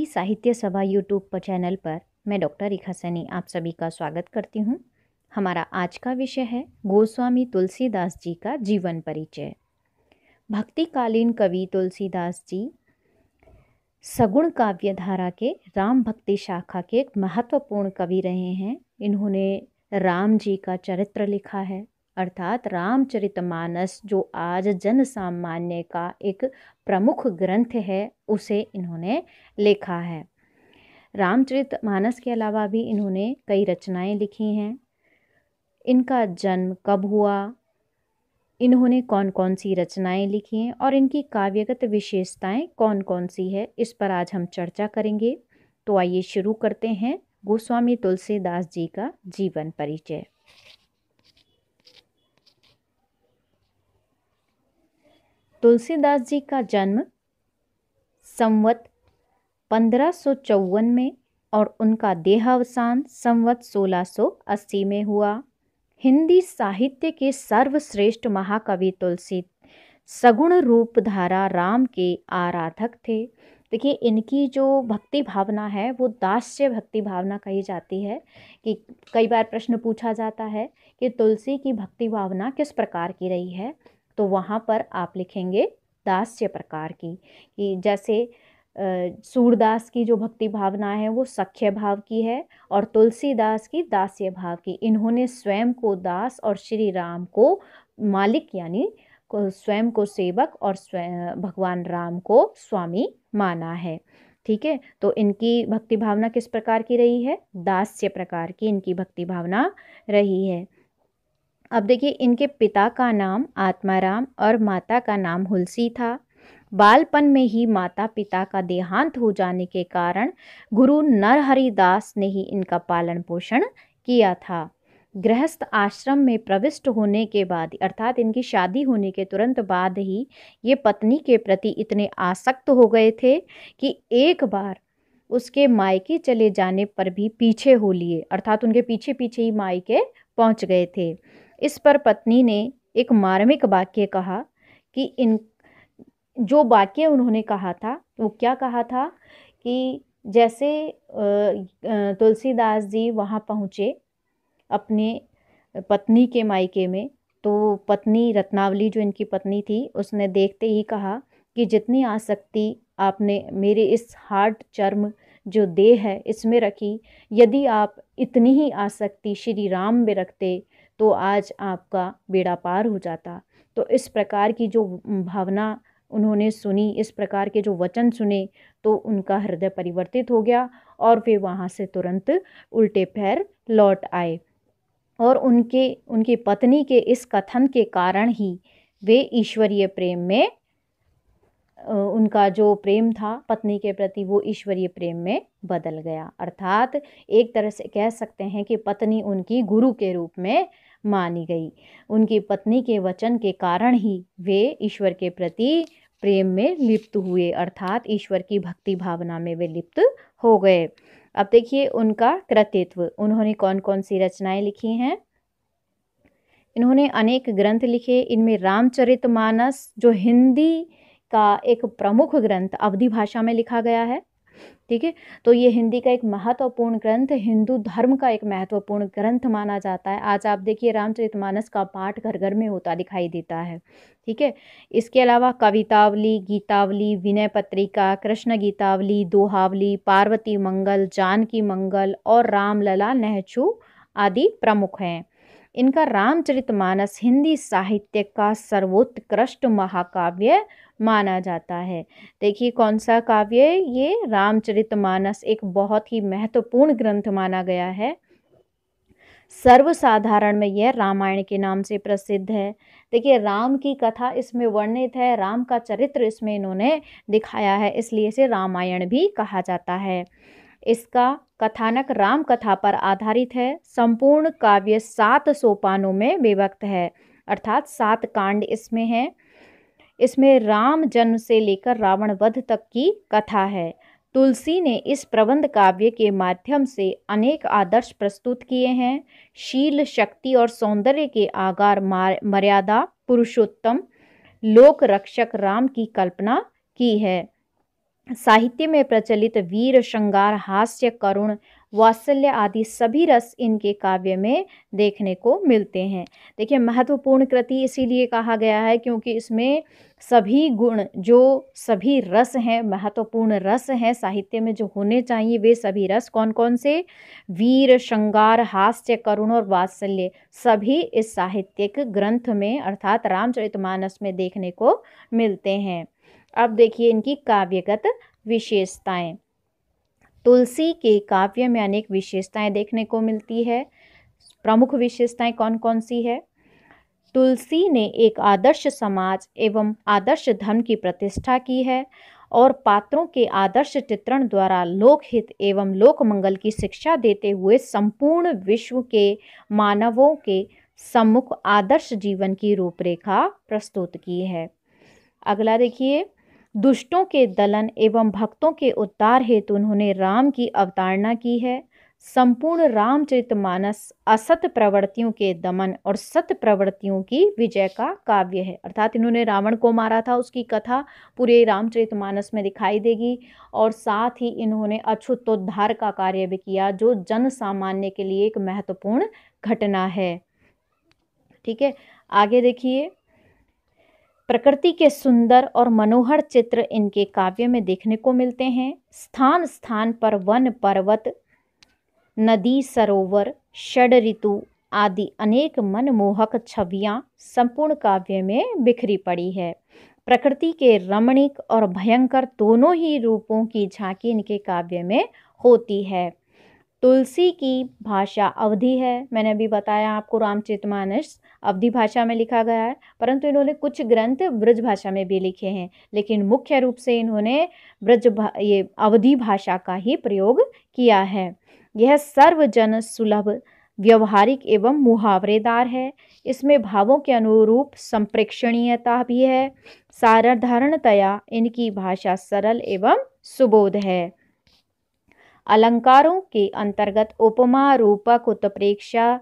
साहित्य सभा YouTube channel पर मैं डॉक्टर रेखा सैनी आप सभी का स्वागत करती हूँ। हमारा आज का विषय है गोस्वामी तुलसीदास जी का जीवन परिचय। भक्तिकालीन कवि तुलसीदास जी सगुण काव्य धारा के राम भक्ति शाखा के एक महत्वपूर्ण कवि रहे हैं। इन्होंने राम जी का चरित्र लिखा है, अर्थात रामचरितमानस जो आज जन सामान्य का एक प्रमुख ग्रंथ है, उसे इन्होंने लिखा है। रामचरितमानस के अलावा भी इन्होंने कई रचनाएं लिखी हैं। इनका जन्म कब हुआ, इन्होंने कौन कौन सी रचनाएं लिखी हैं और इनकी काव्यगत विशेषताएं कौन कौन सी है, इस पर आज हम चर्चा करेंगे। तो आइए शुरू करते हैं गोस्वामी तुलसीदास जी का जीवन परिचय। तुलसीदास जी का जन्म संवत 1554 में और उनका देहावसान संवत 1680 में हुआ। हिंदी साहित्य के सर्वश्रेष्ठ महाकवि तुलसी सगुण रूप धारा राम के आराधक थे। देखिए, इनकी जो भक्ति भावना है वो दास्य भक्ति भावना कही जाती है। कि कई बार प्रश्न पूछा जाता है कि तुलसी की भक्ति भावना किस प्रकार की रही है, तो वहाँ पर आप लिखेंगे दास्य प्रकार की। कि जैसे सूरदास की जो भक्ति भावना है वो सख्य भाव की है और तुलसीदास की दास्य भाव की। इन्होंने स्वयं को दास और श्री राम को मालिक यानी स्वयं को सेवक और स्वयं भगवान राम को स्वामी माना है। ठीक है, तो इनकी भक्ति भावना किस प्रकार की रही है? दास्य प्रकार की इनकी भक्ति भावना रही है। अब देखिए, इनके पिता का नाम आत्माराम और माता का नाम हुलसी था। बालपन में ही माता पिता का देहांत हो जाने के कारण गुरु नरहरिदास ने ही इनका पालन पोषण किया था। गृहस्थ आश्रम में प्रविष्ट होने के बाद, अर्थात इनकी शादी होने के तुरंत बाद ही ये पत्नी के प्रति इतने आसक्त हो गए थे कि एक बार उसके मायके चले जाने पर भी पीछे हो लिए, अर्थात उनके पीछे पीछे ही मायके पहुंच गए थे। इस पर पत्नी ने एक मार्मिक वाक्य कहा कि इन जो वाक्य उन्होंने कहा था वो क्या कहा था कि जैसे तुलसीदास जी वहाँ पहुँचे अपने पत्नी के मायके में, तो पत्नी रत्नावली जो इनकी पत्नी थी उसने देखते ही कहा कि जितनी आसक्ति आपने मेरे इस हार्ड चर्म जो देह है इसमें रखी, यदि आप इतनी ही आसक्ति श्री राम में रखते तो आज आपका बेड़ा पार हो जाता। तो इस प्रकार की जो भावना उन्होंने सुनी, इस प्रकार के जो वचन सुने, तो उनका हृदय परिवर्तित हो गया और वे वहाँ से तुरंत उल्टे पैर लौट आए। और उनकी पत्नी के इस कथन के कारण ही वे ईश्वरीय प्रेम में, उनका जो प्रेम था पत्नी के प्रति वो ईश्वरीय प्रेम में बदल गया। अर्थात एक तरह से कह सकते हैं कि पत्नी उनकी गुरु के रूप में मानी गई। उनकी पत्नी के वचन के कारण ही वे ईश्वर के प्रति प्रेम में लिप्त हुए, अर्थात ईश्वर की भक्ति भावना में वे लिप्त हो गए। अब देखिए उनका कृतित्व, उन्होंने कौन कौन सी रचनाएं लिखी हैं। इन्होंने अनेक ग्रंथ लिखे। इनमें रामचरितमानस जो हिंदी का एक प्रमुख ग्रंथ अवधी भाषा में लिखा गया है, ठीक है, तो ये हिंदी का एक महत्वपूर्ण ग्रंथ, हिंदू धर्म का एक महत्वपूर्ण ग्रंथ माना जाता है। आज आप देखिए रामचरितमानस का पाठ घर घर में होता दिखाई देता है। ठीक है, इसके अलावा कवितावली, गीतावली, विनय पत्रिका, कृष्ण गीतावली, दोहावली, पार्वती मंगल, जानकी मंगल और रामलला नहचू आदि प्रमुख हैं। इनका रामचरितमानस हिंदी साहित्य का सर्वोत्कृष्ट महाकाव्य माना जाता है। देखिए कौन सा काव्य, ये रामचरितमानस एक बहुत ही महत्वपूर्ण ग्रंथ माना गया है। सर्वसाधारण में यह रामायण के नाम से प्रसिद्ध है। देखिए राम की कथा इसमें वर्णित है, राम का चरित्र इसमें इन्होंने दिखाया है, इसलिए इसे रामायण भी कहा जाता है। इसका कथानक राम कथा पर आधारित है। संपूर्ण काव्य 7 सोपानों में विभक्त है, अर्थात 7 कांड इसमें हैं। इसमें राम जन्म से लेकर रावण वध तक की कथा है। तुलसी ने इस प्रबंध काव्य के माध्यम से अनेक आदर्श प्रस्तुत किए हैं। शील, शक्ति और सौंदर्य के आगार मर्यादा पुरुषोत्तम लोक रक्षक राम की कल्पना की है। साहित्य में प्रचलित वीर, श्रृंगार, हास्य, करुण, वात्सल्य आदि सभी रस इनके काव्य में देखने को मिलते हैं। देखिए, महत्वपूर्ण कृति इसीलिए कहा गया है क्योंकि इसमें सभी गुण, जो सभी रस हैं, महत्वपूर्ण रस हैं साहित्य में जो होने चाहिए, वे सभी रस कौन कौन से? वीर, श्रृंगार, हास्य, करुण और वात्सल्य, सभी इस साहित्यिक ग्रंथ में अर्थात रामचरितमानस में देखने को मिलते हैं। अब देखिए इनकी काव्यगत विशेषताएं। तुलसी के काव्य में अनेक विशेषताएं देखने को मिलती है। प्रमुख विशेषताएं कौन कौन सी है? तुलसी ने एक आदर्श समाज एवं आदर्श धर्म की प्रतिष्ठा की है और पात्रों के आदर्श चित्रण द्वारा लोकहित एवं लोक मंगल की शिक्षा देते हुए संपूर्ण विश्व के मानवों के सम्मुख आदर्श जीवन की रूपरेखा प्रस्तुत की है। अगला देखिए, दुष्टों के दलन एवं भक्तों के उद्धार हेतु उन्होंने राम की अवतारणा की है। संपूर्ण रामचरितमानस असत प्रवृत्तियों के दमन और सत प्रवृत्तियों की विजय का काव्य है। अर्थात इन्होंने रावण को मारा था, उसकी कथा पूरे रामचरितमानस में दिखाई देगी और साथ ही इन्होंने अछूतोद्धार का कार्य भी किया, जो जन सामान्य के लिए एक महत्वपूर्ण घटना है। ठीक है, आगे देखिए, प्रकृति के सुंदर और मनोहर चित्र इनके काव्य में देखने को मिलते हैं। स्थान स्थान पर वन, पर्वत, नदी, सरोवर, षड ऋतु आदि अनेक मनमोहक छवियां संपूर्ण काव्य में बिखरी पड़ी है। प्रकृति के रमणीक और भयंकर दोनों ही रूपों की झांकी इनके काव्य में होती है। तुलसी की भाषा अवधी है। मैंने अभी बताया आपको रामचरितमानस अवधी भाषा में लिखा गया है, परंतु इन्होंने कुछ ग्रंथ ब्रज भाषा में भी लिखे हैं, लेकिन मुख्य रूप से इन्होंने ये अवधी भाषा का ही प्रयोग किया है। यह सर्वजन सुलभ, व्यवहारिक एवं मुहावरेदार है। इसमें भावों के अनुरूप संप्रेक्षणीयता भी है। साधारणतया इनकी भाषा सरल एवं सुबोध है। अलंकारों के अंतर्गत उपमा, रूपक, उत्प्रेक्षा,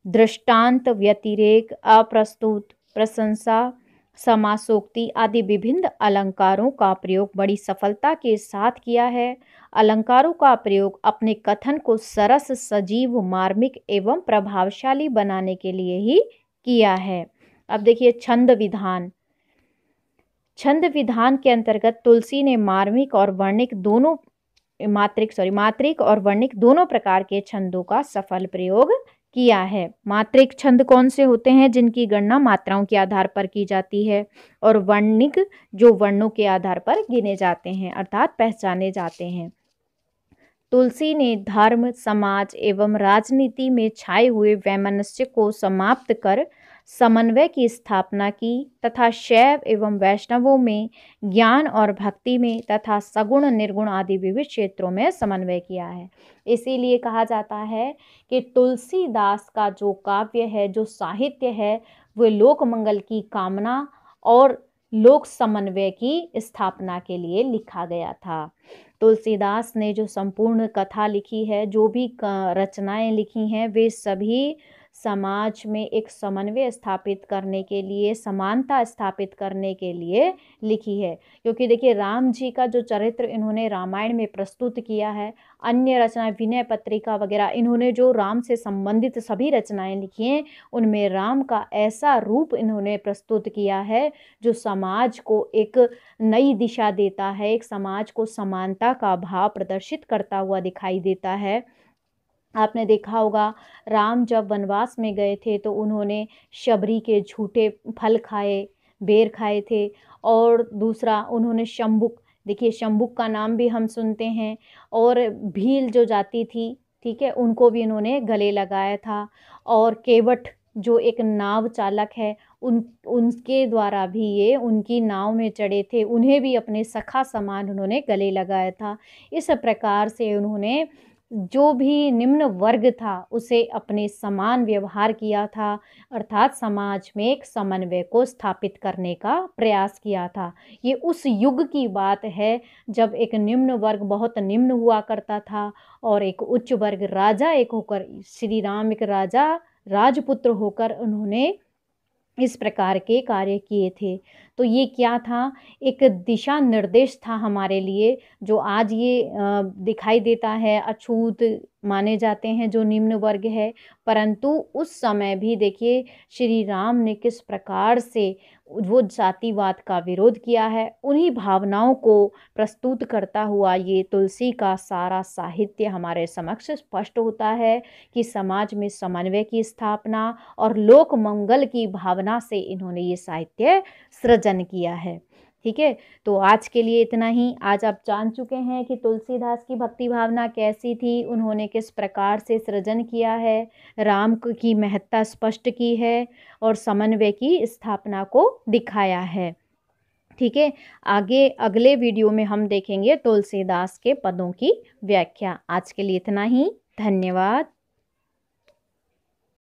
दृष्टांत, व्यतिरेक, अप्रस्तुत, प्रशंसा, समासोक्ति आदि विभिन्न अलंकारों का प्रयोग बड़ी सफलता के साथ किया है। अलंकारों का प्रयोग अपने कथन को सरस, सजीव, मार्मिक एवं प्रभावशाली बनाने के लिए ही किया है। अब देखिए छंद विधान। छंद विधान के अंतर्गत तुलसी ने मार्मिक और वर्णिक दोनों मात्रिक और वर्णिक दोनों प्रकार के छंदों का सफल प्रयोग किया है। मात्रिक छंद कौन से होते हैं? जिनकी गणना मात्राओं के आधार पर की जाती है, और वर्णिक जो वर्णों के आधार पर गिने जाते हैं अर्थात पहचाने जाते हैं। तुलसी ने धर्म, समाज एवं राजनीति में छाए हुए वैमनस्य को समाप्त कर समन्वय की स्थापना की तथा शैव एवं वैष्णवों में, ज्ञान और भक्ति में तथा सगुण निर्गुण आदि विविध क्षेत्रों में समन्वय किया है। इसीलिए कहा जाता है कि तुलसीदास का जो काव्य है, जो साहित्य है, वो लोक मंगल की कामना और लोक समन्वय की स्थापना के लिए लिखा गया था। तुलसीदास ने जो संपूर्ण कथा लिखी है, जो भी रचनाएं लिखी हैं, वे सभी समाज में एक समन्वय स्थापित करने के लिए, समानता स्थापित करने के लिए लिखी है। क्योंकि देखिए राम जी का जो चरित्र इन्होंने रामायण में प्रस्तुत किया है, अन्य रचनाएं विनय पत्रिका वगैरह, इन्होंने जो राम से संबंधित सभी रचनाएं लिखी हैं, उनमें राम का ऐसा रूप इन्होंने प्रस्तुत किया है जो समाज को एक नई दिशा देता है, एक समाज को समानता का भाव प्रदर्शित करता हुआ दिखाई देता है। आपने देखा होगा राम जब वनवास में गए थे तो उन्होंने शबरी के झूठे फल खाए, बेर खाए थे, और दूसरा उन्होंने शंबुक, देखिए शंबुक का नाम भी हम सुनते हैं, और भील जो जाति थी, ठीक है, उनको भी इन्होंने गले लगाया था, और केवट जो एक नाव चालक है, उनके द्वारा भी ये उनकी नाव में चढ़े थे, उन्हें भी अपने सखा समान उन्होंने गले लगाया था। इस प्रकार से उन्होंने जो भी निम्न वर्ग था उसे अपने समान व्यवहार किया था, अर्थात समाज में एक समन्वय को स्थापित करने का प्रयास किया था। ये उस युग की बात है जब एक निम्न वर्ग बहुत निम्न हुआ करता था और एक उच्च वर्ग राजा एक होकर, श्री राम एक राजा राजपुत्र होकर उन्होंने इस प्रकार के कार्य किए थे। तो ये क्या था, एक दिशा निर्देश था हमारे लिए, जो आज ये दिखाई देता है अछूत माने जाते हैं जो निम्न वर्ग है, परंतु उस समय भी देखिए श्री राम ने किस प्रकार से वो जातिवाद का विरोध किया है। उन्हीं भावनाओं को प्रस्तुत करता हुआ ये तुलसी का सारा साहित्य हमारे समक्ष स्पष्ट होता है कि समाज में समन्वय की स्थापना और लोक मंगल की भावना से इन्होंने ये साहित्य सृजन किया है। ठीक है, तो आज के लिए इतना ही। आज आप जान चुके हैं कि तुलसीदास की भक्ति भावना कैसी थी, उन्होंने किस प्रकार से सृजन किया है, राम की महत्ता स्पष्ट की है और समन्वय की स्थापना को दिखाया है। ठीक है, आगे अगले वीडियो में हम देखेंगे तुलसीदास के पदों की व्याख्या। आज के लिए इतना ही, धन्यवाद।